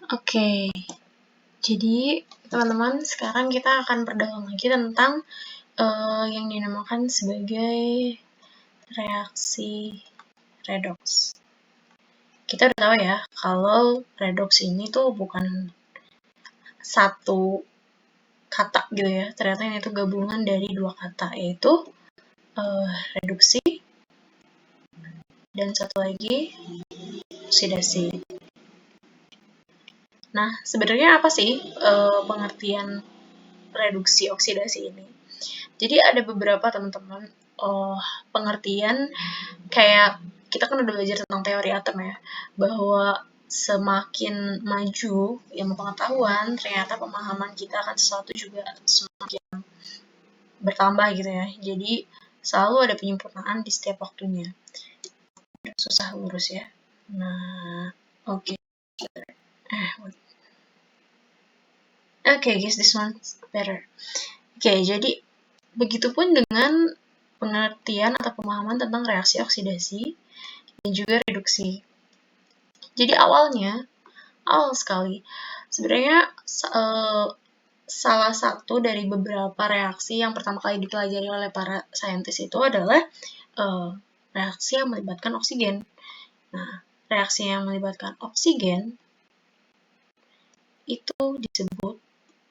Oke, jadi teman-teman sekarang kita akan perdalam lagi tentang yang dinamakan sebagai reaksi redox. Kita udah tahu ya kalau redox ini tuh bukan satu kata gitu ya, ternyata ini tuh gabungan dari dua kata, yaitu reduksi dan satu lagi oksidasi. Nah, sebenarnya apa sih pengertian reduksi oksidasi ini? Jadi ada beberapa teman-teman pengertian kayak kita kan udah belajar tentang teori atom ya, bahwa semakin maju ilmu pengetahuan, ternyata pemahaman kita akan sesuatu juga semakin bertambah gitu ya. Jadi selalu ada penyempurnaan di setiap waktunya. Susah lurus ya. Nah, oke. Okay, guess this one's better. Oke, jadi begitupun dengan pengertian atau pemahaman tentang reaksi oksidasi dan juga reduksi. Jadi awal sekali, sebenarnya salah satu dari beberapa reaksi yang pertama kali dipelajari oleh para saintis itu adalah reaksi yang melibatkan oksigen. Nah, reaksi yang melibatkan oksigen itu disebut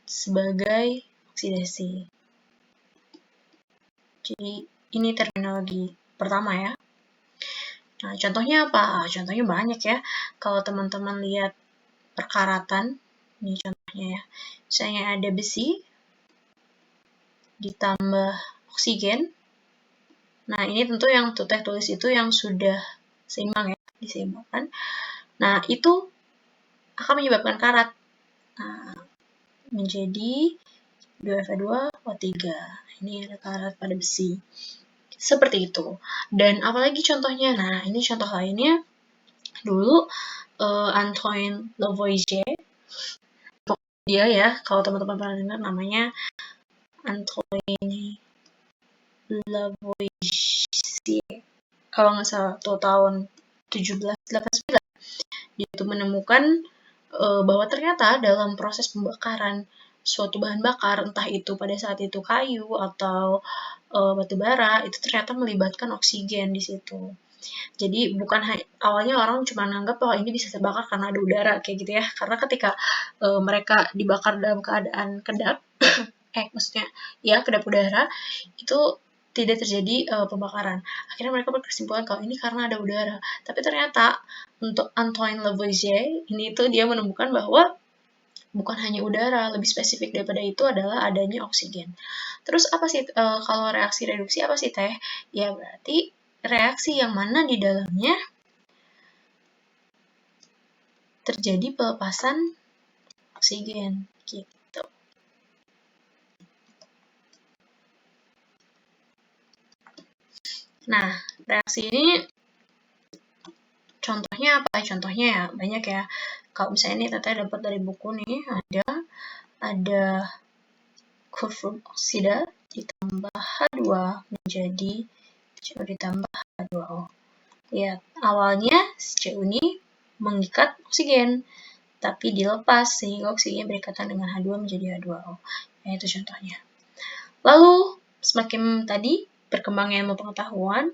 sebagai oksidasi. Jadi ini terminologi pertama ya. Nah, contohnya apa? Contohnya banyak ya. Kalau teman-teman lihat perkaratan, ini contohnya ya. Misalnya ada besi ditambah oksigen. Nah, ini tentu yang teh tulis itu yang sudah seimbang ya, diseimbangkan. Nah, itu akan menyebabkan karat. Nah, menjadi 2Fe2O3. Ini ada karat pada besi. Seperti itu. Dan apalagi contohnya? Nah, ini contoh lainnya. Dulu Antoine Lavoisier, dia ya, kalau teman-teman pernah dengar namanya Antoine Lavoisier, kalau nggak salah tuh tahun 1789, dia itu menemukan bahwa ternyata dalam proses pembakaran suatu bahan bakar, entah itu pada saat itu kayu atau batu bara, itu ternyata melibatkan oksigen di situ. Jadi bukan awalnya orang cuma menganggap bahwa ini bisa terbakar karena ada udara kayak gitu ya. Karena ketika mereka dibakar dalam keadaan kedap, maksudnya ya kedap udara, itu tidak terjadi pembakaran. Akhirnya mereka berkesimpulan kalau ini karena ada udara. Tapi ternyata untuk Antoine Lavoisier ini tuh dia menemukan bahwa bukan hanya udara, lebih spesifik daripada itu adalah adanya oksigen. Terus apa sih kalau reaksi reduksi apa sih teh? Ya berarti reaksi yang mana di dalamnya terjadi pelepasan oksigen gitu. Nah, reaksi ini contohnya apa? Contohnya ya banyak ya. Kalau misalnya ini teteh dapat dari buku nih, ada kufur oksida ditambah H2 menjadi CO ditambah H2O. Ya, awalnya CO ini mengikat oksigen, tapi dilepas sehingga oksigen berikatan dengan H2 menjadi H2O. Nah, itu contohnya. Lalu, semakin tadi berkembangnya ilmu pengetahuan,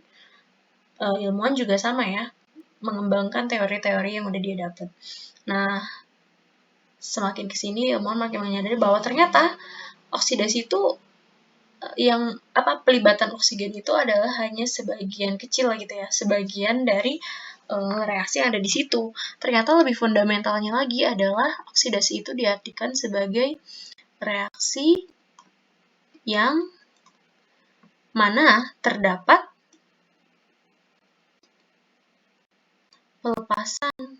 ilmuwan juga sama ya, mengembangkan teori-teori yang udah dia dapat. Nah, semakin kesini ilmuwan makin menyadari bahwa ternyata oksidasi itu yang pelibatan oksigen itu adalah hanya sebagian kecil gitu ya, sebagian dari reaksi yang ada di situ. Ternyata lebih fundamentalnya lagi adalah oksidasi itu diartikan sebagai reaksi yang mana terdapat pelepasan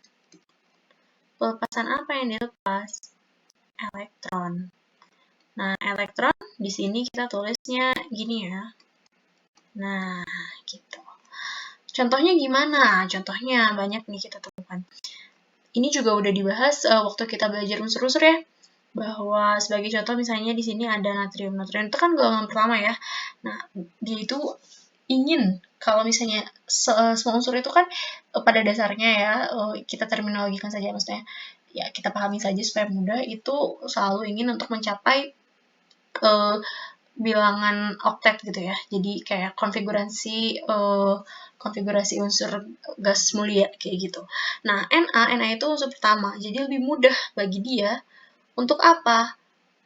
apa yang dilepas? Elektron. Nah, elektron di sini kita tulisnya gini ya. Nah, gitu. Contohnya gimana? Contohnya banyak nih kita temukan. Ini juga udah dibahas waktu kita belajar unsur-unsur ya. Bahwa sebagai contoh misalnya di sini ada natrium. Natrium itu kan golongan pertama ya. Nah, dia itu ingin kalau misalnya semua unsur itu kan pada dasarnya ya, kita terminologikan saja maksudnya, ya kita pahami saja supaya mudah, itu selalu ingin untuk mencapai bilangan oktet gitu ya. Jadi kayak konfigurasi unsur gas mulia kayak gitu. Nah, Na itu unsur pertama. Jadi lebih mudah bagi dia untuk apa?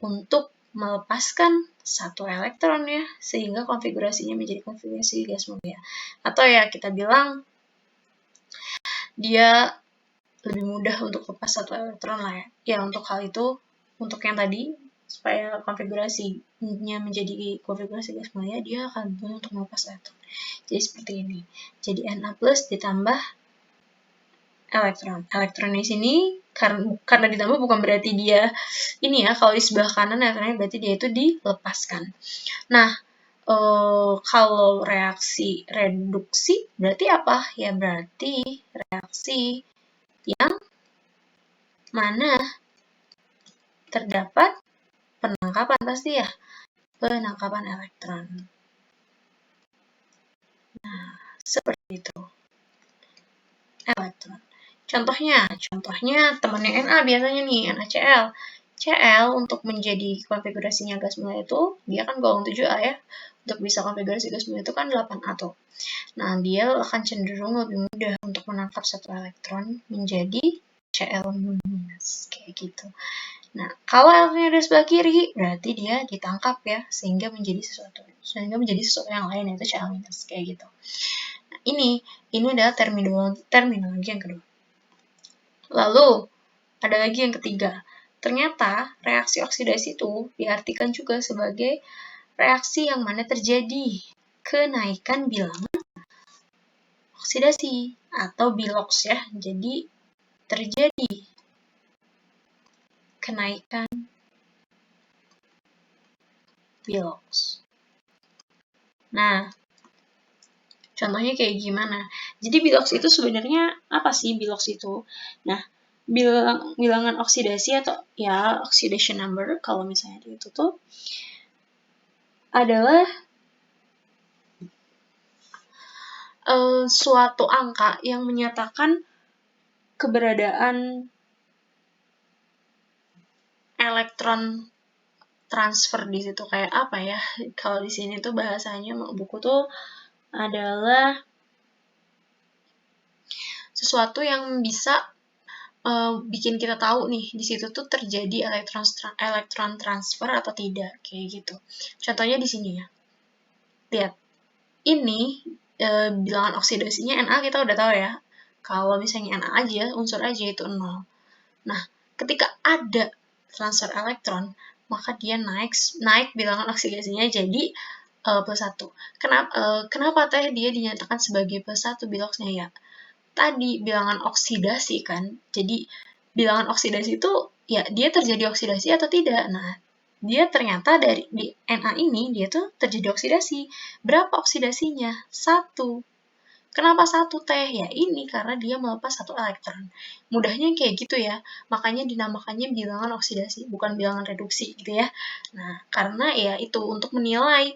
Untuk melepaskan satu elektron ya, sehingga konfigurasinya menjadi konfigurasi gas mulia. Atau ya kita bilang dia lebih mudah untuk lepas satu elektron lah ya. Ya untuk hal itu, untuk yang tadi, supaya konfigurasinya menjadi konfigurasi gas mulia, dia akan butuh untuk melepas elektron. Jadi seperti ini. Jadi Na plus ditambah elektron. Elektron di sini karena ditambah bukan berarti dia ini ya, kalau di sebelah kanan elektronnya berarti dia itu dilepaskan. Nah, kalau reaksi reduksi berarti apa? Ya berarti reaksi yang mana terdapat penangkapan pasti ya, penangkapan elektron. Nah, seperti itu. Elektron. Contohnya temannya Na biasanya nih, NaCl. Cl untuk menjadi konfigurasinya gas mulia itu, dia kan golongan 7A ya. Untuk bisa konfigurasi gas mulia itu kan 8A tuh. Nah, dia akan cenderung lebih mudah untuk menangkap satu elektron menjadi Cl-, kayak gitu. Nah, kalau elektronnya ada sebelah kiri, berarti dia ditangkap ya, sehingga menjadi sesuatu yang lain, yaitu Cl-, kayak gitu. Nah, ini adalah terminologi yang kedua. Lalu, ada lagi yang ketiga. Ternyata, reaksi oksidasi itu diartikan juga sebagai reaksi yang mana terjadi kenaikan bilangan oksidasi atau bilox ya. Jadi, terjadi kenaikan bilox. Nah, contohnya kayak gimana? Jadi bilox itu sebenarnya apa sih bilox itu? Nah, bilangan oksidasi atau ya oxidation number kalau misalnya itu tuh adalah suatu angka yang menyatakan keberadaan elektron transfer di situ. Kayak apa ya? Kalau di sini tuh bahasanya buku tuh adalah sesuatu yang bisa bikin kita tahu nih di situ tuh terjadi elektron transfer atau tidak kayak gitu. Contohnya di sini ya. Lihat. Ini bilangan oksidasinya Na kita udah tahu ya. Kalau misalnya Na aja, unsur aja itu 0. Nah, ketika ada transfer elektron, maka dia naik bilangan oksidasinya jadi plus 1. Kenapa teh dia dinyatakan sebagai plus 1 biloxnya ya? Tadi bilangan oksidasi kan, jadi bilangan oksidasi itu ya dia terjadi oksidasi atau tidak. Nah, dia ternyata di Na ini dia tuh terjadi oksidasi. Berapa oksidasinya? 1. Kenapa 1 teh? Ya ini karena dia melepas 1 elektron. Mudahnya kayak gitu ya, makanya dinamakannya bilangan oksidasi, bukan bilangan reduksi gitu ya. Nah, karena ya itu untuk menilai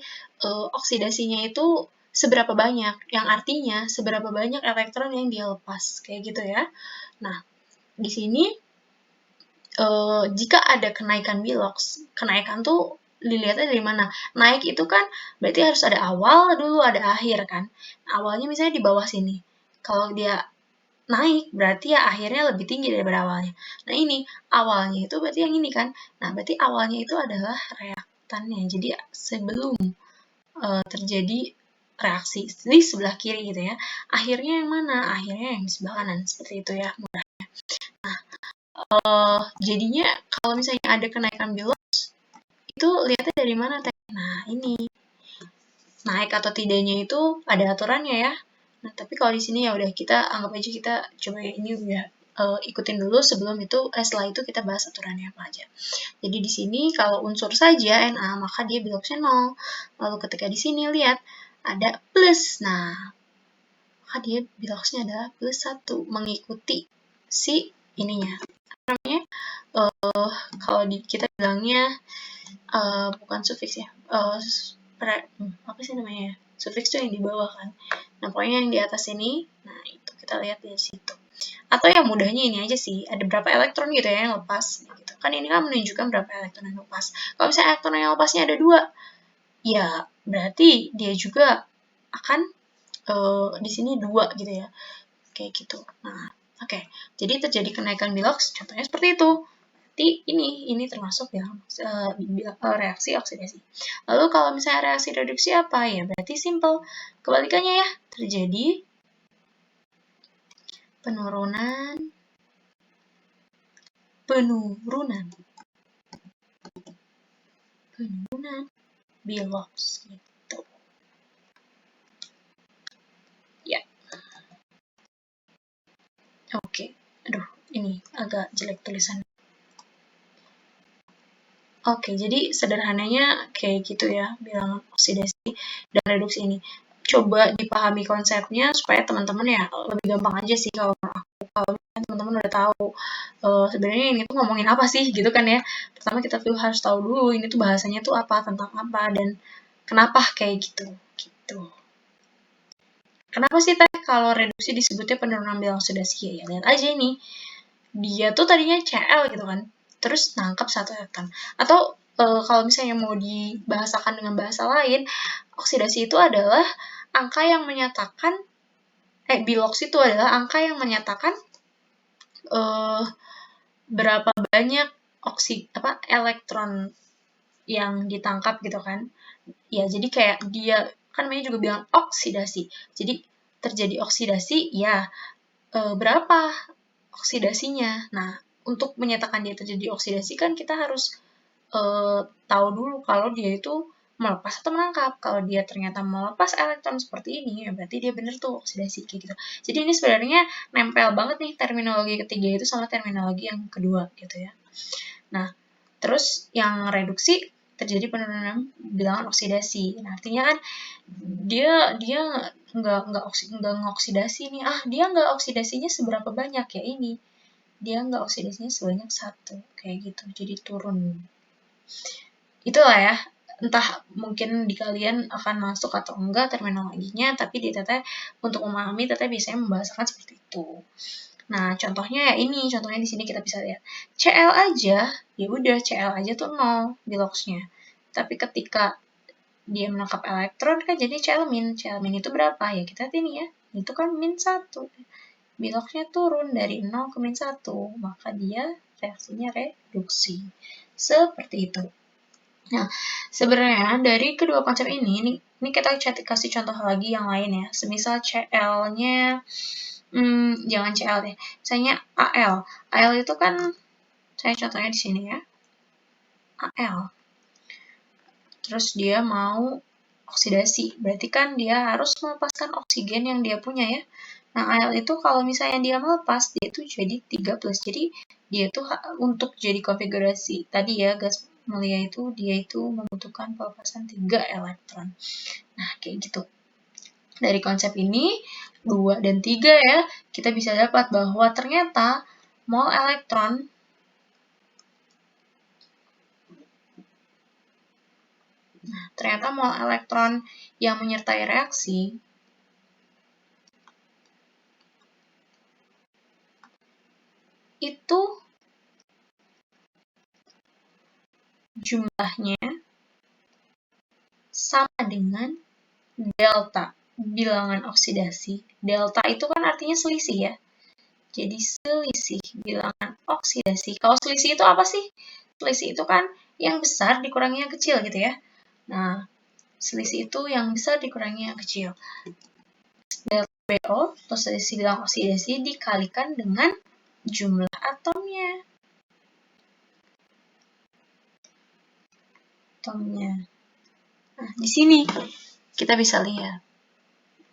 oksidasinya itu seberapa banyak, yang artinya seberapa banyak elektron yang dia lepas, kayak gitu ya. Nah, di sini jika ada kenaikan bilox, kenaikan tuh dilihatnya dari mana? Naik itu kan berarti harus ada awal dulu, ada akhir kan. Awalnya misalnya di bawah sini. Kalau dia naik, berarti ya akhirnya lebih tinggi daripada awalnya. Nah ini, awalnya itu berarti yang ini kan. Nah, berarti awalnya itu adalah reaktannya. Jadi sebelum terjadi reaksi di sebelah kiri gitu ya. Akhirnya yang mana? Akhirnya yang di sebelah kanan. Seperti itu ya. Jadinya kalau misalnya ada kenaikan bilox, itu lihatnya dari mana teh? Nah ini naik atau tidaknya itu ada aturannya ya. Nah tapi kalau di sini ya udah kita anggap aja kita coba ini udah ikutin dulu sebelum itu setelah itu kita bahas aturannya apa aja. Jadi di sini kalau unsur saja Na maka dia biloxnya 0. Lalu ketika di sini lihat ada plus. Nah maka dia biloxnya adalah plus 1 mengikuti si ininya. Namanya kalau kita bilangnya bukan sufiks ya, apa sih namanya? Sufiks itu yang di bawah kan. Nah pokoknya yang di atas ini, nah itu kita lihat di situ. Atau yang mudahnya ini aja sih, ada berapa elektron gitu ya yang lepas. Gitu. Kan ini kan menunjukkan berapa elektron yang lepas. Kalau misalnya elektron yang lepasnya ada 2, ya berarti dia juga akan di sini 2 gitu ya. Kayak gitu. Nah, oke. Jadi terjadi kenaikan bilox, contohnya seperti itu. Berarti ini termasuk yang reaksi oksidasi. Lalu kalau misalnya reaksi reduksi apa? Ya berarti simple. Kebalikannya ya, terjadi penurunan bilox gitu. Ya. Oke. Aduh, ini agak jelek tulisannya. Oke, jadi sederhananya kayak gitu ya, bilang oksidasi dan reduksi ini. Coba dipahami konsepnya supaya teman-teman ya lebih gampang aja sih kalau aku. Kalau teman-teman udah tahu sebenarnya ini tuh ngomongin apa sih gitu kan ya. Pertama kita tuh harus tahu dulu ini tuh bahasanya tuh apa, tentang apa, dan kenapa kayak gitu. Gitu. Kenapa sih teh kalau reduksi disebutnya penurunan bilang oksidasi? Ya lihat aja ini. Dia tuh tadinya Cl gitu kan, terus nangkap 1 elektron. Atau kalau misalnya mau dibahasakan dengan bahasa lain, oksidasi itu adalah angka yang menyatakan bilox itu adalah angka yang menyatakan berapa banyak elektron yang ditangkap gitu kan. Ya, jadi kayak dia kan namanya juga bilang oksidasi. Jadi terjadi oksidasi ya berapa oksidasinya. Nah, untuk menyatakan dia terjadi oksidasi kan kita harus tahu dulu kalau dia itu melepas atau menangkap. Kalau dia ternyata melepas elektron seperti ini, ya berarti dia bener tuh oksidasi kayak gitu. Jadi ini sebenarnya nempel banget nih terminologi ketiga itu sama terminologi yang kedua gitu ya. Nah, terus yang reduksi terjadi penurunan bilangan oksidasi. Nah, artinya kan dia nggak ngoksidasi nih. Dia nggak oksidasinya seberapa banyak ya ini. Dia nggak oksidasinya sebanyak 1 kayak gitu. Jadi turun. Itulah ya, entah mungkin di kalian akan masuk atau enggak terminologinya, tapi di Teteh untuk memahami Teteh biasanya membahasakan seperti itu. Nah, contohnya ya ini, contohnya di sini kita bisa lihat. Cl aja, ya udah Cl aja tuh 0 biloxnya. Tapi ketika dia menangkap elektron kan jadi Cl min. Cl min itu berapa? Ya kita lihat ini ya. Itu kan min 1. Biloxnya turun dari 0 ke min 1. Maka dia reaksinya reduksi. Seperti itu. Nah, sebenarnya dari kedua konsep ini kita kasih contoh lagi yang lain ya. Semisal Cl-nya, jangan Cl deh. Misalnya Al. Al itu kan, saya contohnya di sini ya. Al. Terus dia mau oksidasi. Berarti kan dia harus melepaskan oksigen yang dia punya ya. Nah, Al itu kalau misalnya dia melepas, dia itu jadi 3+. Jadi, dia tuh untuk jadi konfigurasi tadi ya, gas mulia itu, dia itu membutuhkan pelepasan 3 elektron. Nah, kayak gitu. Dari konsep ini, 2 dan 3 ya, kita bisa dapat bahwa ternyata mol elektron yang menyertai reaksi itu jumlahnya sama dengan delta bilangan oksidasi. Delta itu kan artinya selisih ya. Jadi selisih bilangan oksidasi. Kalau selisih itu apa sih? Selisih itu kan yang besar dikurangi yang kecil gitu ya. Nah, selisih itu yang besar dikurangi yang kecil. Delta BO atau selisih bilangan oksidasi dikalikan dengan jumlah atomnya. Nah, di sini kita bisa lihat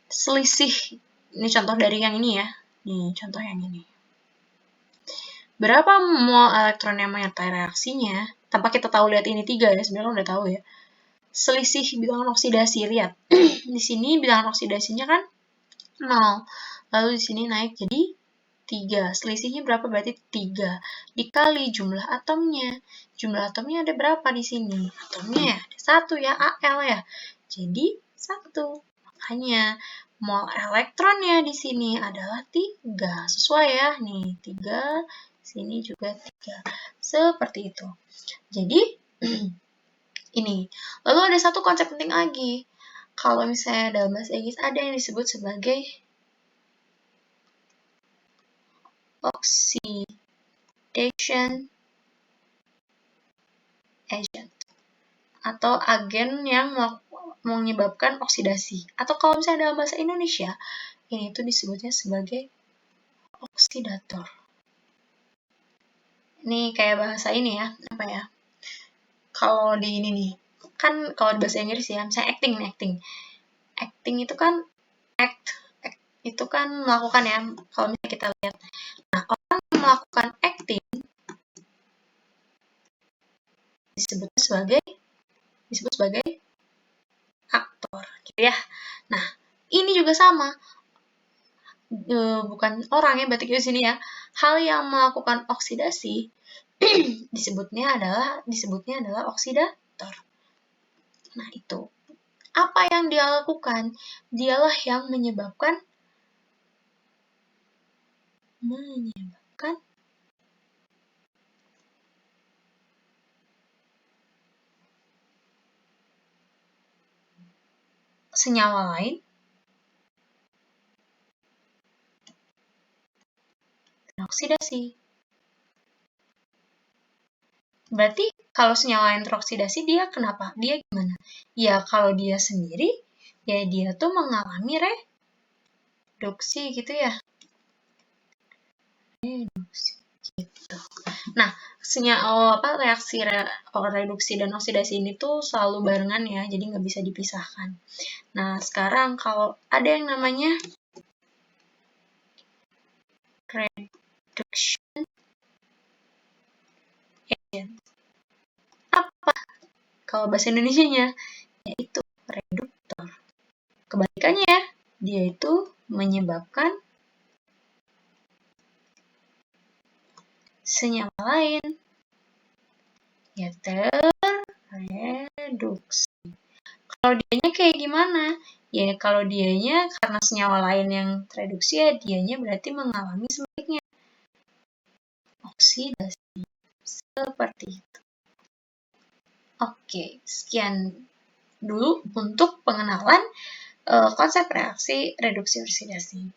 selisih. Ini contoh dari yang ini ya. Nih, contoh yang ini. Berapa mol elektron yang menyertai reaksinya? Tanpa kita tahu lihat ini 3 ya, sebenarnya udah tahu ya. Selisih bilangan oksidasi, lihat. Di sini bilangan oksidasinya kan 0. Lalu di sini naik jadi 3. Selisihnya berapa? Berarti 3. Dikali jumlah atomnya. Jumlah atomnya ada berapa di sini? Atomnya ya ada 1 ya, Al ya. Jadi 1. Makanya mol elektronnya di sini adalah 3. Sesuai ya, nih 3, sini juga 3. Seperti itu. Jadi, ini. Lalu ada satu konsep penting lagi. Kalau misalnya dalam bahasa Inggris ada yang disebut sebagai oxidation agent atau agen yang menyebabkan oksidasi. Atau kalau misalnya dalam bahasa Indonesia, ini itu disebutnya sebagai oksidator. Ini kayak bahasa ini ya, apa ya? Kalau di ini nih, kan kalau di bahasa Inggris ya, misalnya acting nih, acting. Acting itu kan itu kan melakukan ya, kalau misalnya kita lihat. Nah, orang yang melakukan acting disebut sebagai aktor, gitu ya. Nah, ini juga sama. Bukan orang ya, berarti di sini ya. Hal yang melakukan oksidasi disebutnya adalah oksidator. Nah, itu. Apa yang dia lakukan? Dialah yang menyebabkan senyawa lain teroksidasi. Berarti kalau senyawa yang teroksidasi dia kenapa? Dia gimana? Ya kalau dia sendiri, ya dia tuh mengalami reduksi gitu ya. Reduksi gitu. Nah, reaksi reduksi dan oksidasi ini tuh selalu barengan ya, jadi nggak bisa dipisahkan. Nah, sekarang kalau ada yang namanya reduction agent. Apa? Kalau bahasa Indonesianya, yaitu reduktor. Kebalikannya ya, dia itu menyebabkan senyawa lain ya terreduksi. Kalau dianya kayak gimana? Ya kalau dianya karena senyawa lain yang tereduksi ya dianya berarti mengalami sebaliknya oksidasi. Seperti itu. Oke, sekian dulu untuk pengenalan konsep reaksi reduksi oksidasi.